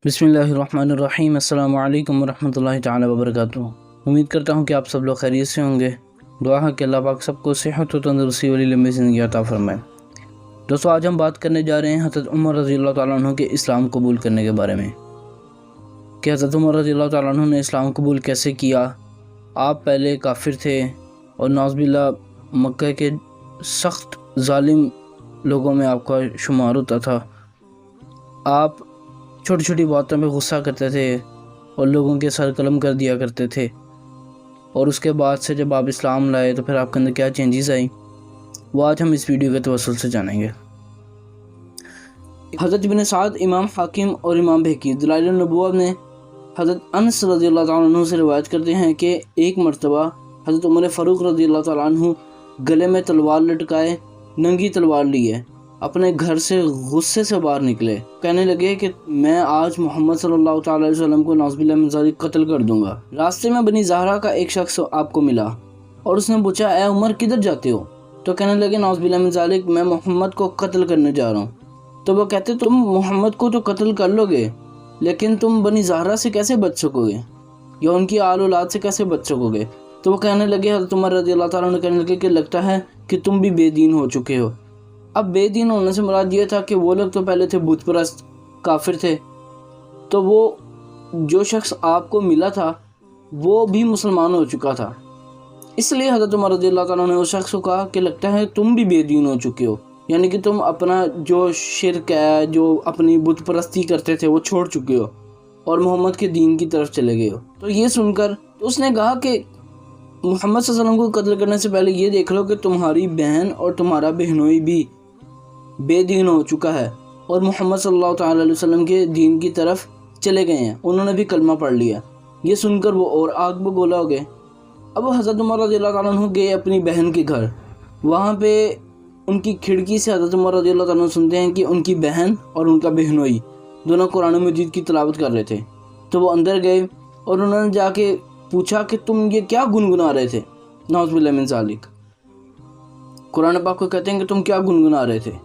बिस्मिल्लाहिर्रहमानिर्रहीम। अस्सलामु अलैकुम वरहमतुल्लाहि ताला वबरकातुहू। उम्मीद करता हूँ कि आप सब लोग खैरियत से होंगे। दुआ है कि अल्लाह पाक सबको सेहत और तंदुरुस्ती वाली लंबी ज़िंदगी अता फरमाए। दोस्तों, आज हम बात करने जा रहे हैं हज़रत उमर रज़ियल्लाहु ताला अन्हु के इस्लाम कबूल करने के बारे में कि हज़रत उमर रज़ियल्लाहु ताला अन्हु ने इस्लाम कबूल कैसे किया। आप पहले काफिर थे और नाउज़ुबिल्लाह मक्का के सख्त ज़ालिम लोगों में आपका शुमार होता था। आप छोटी छोटी बातों पे गुस्सा करते थे और लोगों के सर कलम कर दिया करते थे, और उसके बाद से जब आप इस्लाम लाए तो फिर आपके अंदर क्या चेंजेस आई, वो आज हम इस वीडियो के तवस्सुल से जानेंगे। हज़रत इब्न साद, इमाम हाकिम और इमाम बहकी दलाइल नबुव्वत में हज़रत अनस रज़ियल्लाहु ताला अन्हु से रिवायत करते हैं कि एक मरतबा हज़रत उमर फ़ारूक रज़ियल्लाहु ताला अन्हु गले में तलवार लटकाए, नंगी तलवार लिए अपने घर से गुस्से से बाहर निकले। कहने लगे कि मैं आज मोहम्मद सल्लल्लाहु ताला अलैहि वसल्लम को नाउज़ुबिल्लाह मिन ज़ालिक कत्ल कर दूंगा। रास्ते में बनी ज़हरा का एक शख्स आपको मिला और उसने पूछा, ए उमर किधर जाते हो? तो कहने लगे, नाउज़ुबिल्लाह मिन ज़ालिक, मैं मोहम्मद को कत्ल करने जा रहा हूँ। तो वो कहते, तुम मोहम्मद को तो कत्ल कर लोगे, लेकिन तुम बनी ज़हरा से कैसे बच सकोगे या उनकी आल औलाद से कैसे बच सकोगे? तो वो कहने लगे, हज़रत उमर रज़ियल्लाहु ताला अन्हु कहने लगे कि लगता है कि तुम भी बेदीन हो चुके हो। अब बेदीन होने से मुराद ये था कि वो लोग तो पहले थे बुत परस्त काफिर थे, तो वो जो शख्स आपको मिला था वो भी मुसलमान हो चुका था। इसलिए हज़रत उमर रज़ियल्लाहु ताला ने उस शख्स को कहा कि लगता है तुम भी बेदीन हो चुके हो, यानी कि तुम अपना जो शिरक है, जो अपनी बुत परस्ती करते थे, वो छोड़ चुके हो और मोहम्मद के दीन की तरफ चले गए हो। तो ये सुनकर तो उसने कहा कि मोहम्मद सल्लल्लाहु अलैहि वसल्लम को कत्ल करने से पहले ये देख लो कि तुम्हारी बहन और तुम्हारा बहनोई भी बेदीन हो चुका है और मोहम्मद सल्लल्लाहु ताला अलैहि वसल्लम के दीन की तरफ चले गए हैं, उन्होंने भी कलमा पढ़ लिया। ये सुनकर वो और आग बगोला हो गए। अब हज़रत उमर रज़ियल्लाहु ताला अन्हु गए अपनी बहन के घर। वहाँ पे उनकी खिड़की से हज़रत उमर रज़ियल्लाहु ताला अन्हु सुनते हैं कि उनकी बहन और उनका बहनोई दोनों कुरान मजीद की तिलावत कर रहे थे। तो वो अंदर गए और उन्होंने जाके पूछा कि तुम ये क्या गुनगुना रहे थे? नाउज़ुबिल्लाह मिन ज़ालिक, कुरान पाक को कहते हैं कि तुम क्या गुनगुना रहे थे?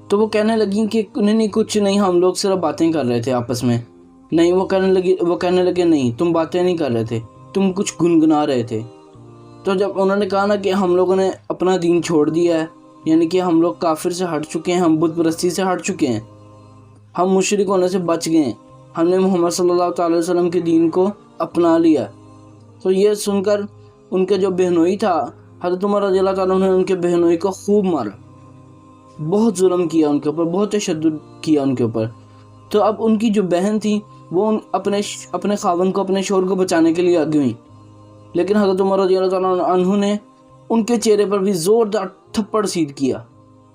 तो वो कहने लगी कि नहीं कुछ नहीं, हम लोग सिर्फ बातें कर रहे थे आपस में। नहीं, वो कहने लगे नहीं, तुम बातें नहीं कर रहे थे, तुम कुछ गुनगुना रहे थे। तो जब उन्होंने कहा ना कि हम लोगों ने अपना दीन छोड़ दिया है, यानी कि हम लोग काफिर से हट चुके हैं, हम बुत परस्ती से हट चुके हैं, हम मुशरिक होने से बच गए हैं, हमने मोहम्मद सल्लल्लाहु अलैहि वसल्लम के दीन को अपना लिया। तो ये सुनकर उनके जो बहनोई था, हज़रत उमर रज़ियल्लाहु ताला अन्हु ने उनके बहनोई को खूब मारा, बहुत जुल्म किया उनके ऊपर, बहुत तशद्दुद किया उनके ऊपर। तो अब उनकी जो बहन थी वो अपने खावन को, अपने शोहर को बचाने के लिए आगे हुई, लेकिन हज़रत उमर रज़ियल्लाहु ताला अन्हु ने उनके चेहरे पर भी ज़ोरदार थप्पड़ सीध किया,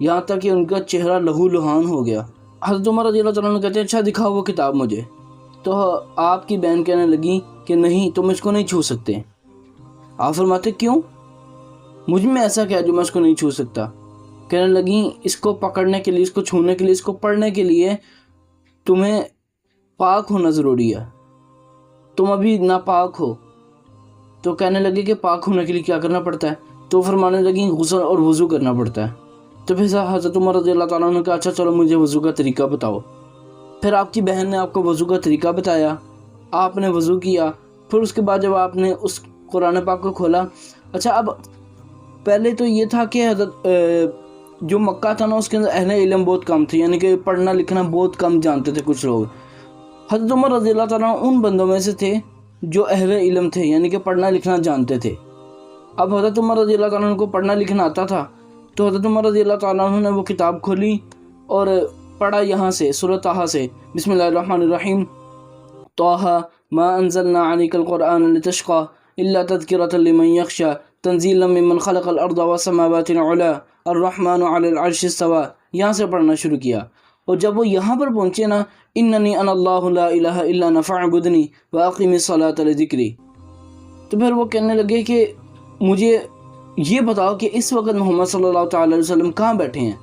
यहाँ तक कि उनका चेहरा लहू लुहान हो गया। हज़रत उमर रज़ियल्लाहु ताला अन्हु कहते हैं, अच्छा दिखाओ वो किताब मुझे। तो आपकी बहन कहने लगी कि नहीं, तुम इसको नहीं छू सकते। आप फरमाते, क्यों? मुझ में ऐसा क्या जो मैं इसको नहीं छू सकता? कहने लगी, इसको पकड़ने के लिए, इसको छूने के लिए, इसको पढ़ने के लिए तुम्हें पाक होना ज़रूरी है, तुम अभी नापाक हो। तो कहने लगे कि पाक होने के लिए क्या करना पड़ता है? तो फरमाने लगी, गुस्ल और वज़ू करना पड़ता है। तो फिर हज़रत उमर रज़ियल्लाहु ताला ने कहा, अच्छा चलो मुझे वज़ू का तरीका बताओ। फिर आपकी बहन ने आपको वज़ू का तरीका बताया, आपने वज़ू किया। फिर उसके बाद जब आपने उस कुरान पाक को खोला, अच्छा अब पहले तो ये था कि जो मक्का था ना, उसके अंदर अहले इल्म बहुत कम थे, यानी कि पढ़ना लिखना बहुत कम जानते थे कुछ लोग। हज़रत उमर रज़ियल्लाहु ताला उन बंदों में से थे जो अहले इल्म थे, यानी कि पढ़ना लिखना जानते थे। अब हज़रत उमर रज़ियल्लाहु ताला को पढ़ना लिखना आता था, तो हज़रत उमर रज़ियल्लाहु ताला ने वो किताब खोली और पढ़ा यहाँ से, सूरह ताहा से, बिस्मिल्लाहिर्रहमानिर्रहीम, ताहा मा अंज़लना अलैकल कुरआन लितश्क़ा इल्ला तज़किरतन लिमन यख़शा तंज़ीलन मिम्मन ख़लक़ल अर्ज़ वस्समावाति उला अर्रहमानु अलल अर्शि इस्तवा, यहाँ से पढ़ना शुरू किया। और जब वो यहाँ पर पहुँचे ना, इन्ननी अनल्लाहु ला इलाहा इल्ला अना फ़अब्दुनी व अक़िमिस सलाता लिज़िक्री, तो फिर वो कहने लगे कि मुझे ये बताओ कि इस वक्त मोहम्मद सल्लल्लाहु अलैहि वसल्लम कहाँ बैठे हैं,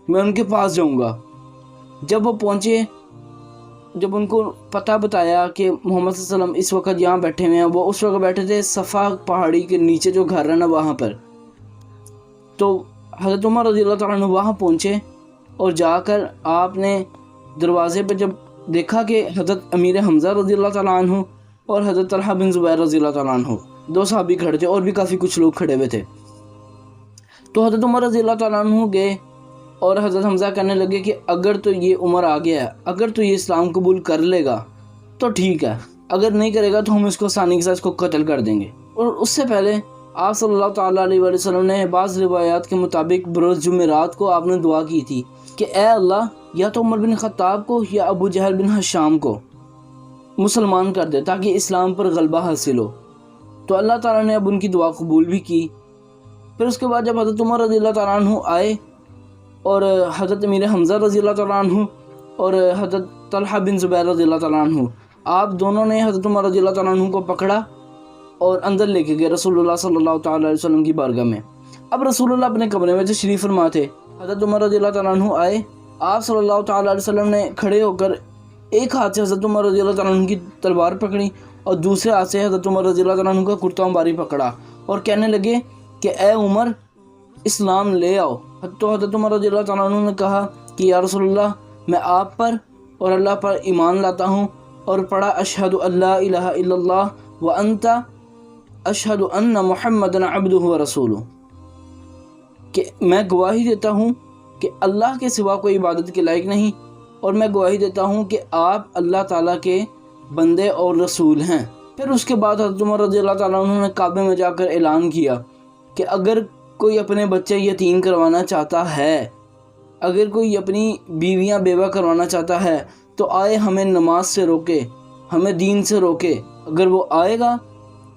मैं उनके पास जाऊँगा। जब वो पहुँचे, जब उनको पता बताया कि मोहम्मद सल्लल्लाहु अलैहि वसल्लम इस वक्त यहाँ बैठे हुए हैं, वो उस वक्त बैठे थे सफ़ा पहाड़ी के नीचे जो घर है ना वहाँ पर। तो हज़रत उमर रज़ियल्लाहु ताला अन्हु वहाँ पहुँचे और जाकर आपने दरवाज़े पे जब دیکھا کہ حضرت امیر حمزہ رضی اللہ تعالیٰ عنہ اور حضرت طلحہ بن زبیر رضی اللہ تعالیٰ عنہ دو صحابی کھڑے تھے اور بھی کافی کچھ لوگ کھڑے ہوئے تھے. تو حضرت عمر رضی اللہ تعالیٰ عنہ گئے اور حضرت حمزہ کہنے لگے کہ اگر تو یہ عمر آ گیا ہے، اگر تو یہ اسلام قبول کر لے گا تو ٹھیک ہے، اگر نہیں کرے گا تو ہم اس کو آسانی کے ساتھ اس کو قتل کر دیں گے. اور اس سے پہلے آپ صلی اللہ تعالیٰ علیہ وآلہ وسلم نے بعض روایات کے مطابق بروز جمعرات کو آپ نے دعا کی تھی کہ اے اللہ یا تو عمر بن خطاب کو یا ابو جہل بن ہشام کو مسلمان کر دے تاکہ اسلام پر غلبہ حاصل ہو. تو اللہ تعالیٰ نے اب ان کی دعا قبول بھی کی. پھر اس کے بعد جب حضرت عمر رضی اللہ تعالیٰ عنہ آئے اور حضرت امیر حمزہ رضی اللہ تعالیٰ عنہ اور حضرت طلحہ بن زبیر رضی اللہ تعالیٰ عنہ، آپ دونوں نے حضرت عمر رضی اللہ تعالیٰ عنہ کو پکڑا اور اندر لے کے گئے رسول اللہ صلی اللہ تعالیٰ علیہ وسلم کی بارگاہ میں. اب رسول اللہ اپنے کمرے میں تشریف فرما تھے. حضرت عمر رضی اللہ تعالیٰ عنہ آئے، آپ صلی اللہ تعالیٰ علیہ وسلم نے کھڑے ہو کر ایک ہاتھ سے حضرت عمر رضی اللہ تعالیٰ عنہ کی تلوار پکڑی اور دوسرے ہاتھ سے حضرت عمر رضی اللہ تعالیٰ عنہ کا کرتا مباری پکڑا اور کہنے لگے کہ اے عمر اسلام لے آؤ. تو حضرت عمر رضی اللہ تعالیٰ عنہ نے کہا کہ یا رسول اللہ میں آپ پر اور اللہ پر ایمان لاتا ہوں، اور پڑھا اشہد اللہ الہ الا اللہ وانت اشہد ان محمد عبدہ ورسولہ، کہ میں گواہی دیتا ہوں کہ اللہ کے سوا کوئی عبادت کے لائق نہیں، اور میں گواہی دیتا ہوں کہ آپ اللہ تعالیٰ کے بندے اور رسول ہیں. پھر اس کے بعد حضرت عمر رضی اللہ تعالیٰ عنہ نے کعبے میں جا کر اعلان کیا کہ اگر کوئی اپنے بچے یتیم کروانا چاہتا ہے، اگر کوئی اپنی بیویاں بیوہ کروانا چاہتا ہے تو آئے ہمیں نماز سے روکے، ہمیں دین سے روکے. اگر وہ آئے گا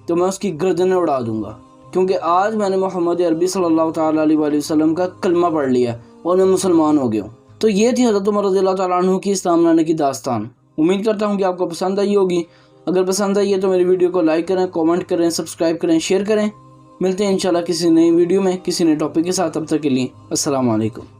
تو میں اس کی گردنیں اڑا دوں گا، کیونکہ آج میں نے محمد عربی صلی اللہ تعالیٰ علیہ وآلہ وسلم کا کلمہ پڑھ لیا اور میں مسلمان ہو گیا ہوں. تو یہ تھی حضرت عمر رضی اللہ تعالیٰ عنہ کی اسلام لانے کی داستان. امید کرتا ہوں کہ آپ کو پسند آئی ہوگی. اگر پسند آئی ہے تو میری ویڈیو کو لائک کریں، کامنٹ کریں، سبسکرائب کریں، شیئر کریں. ملتے ہیں انشاءاللہ کسی نئی ویڈیو میں کسی نئے ٹاپک کے ساتھ. تب تک کے لیے السلام علیکم.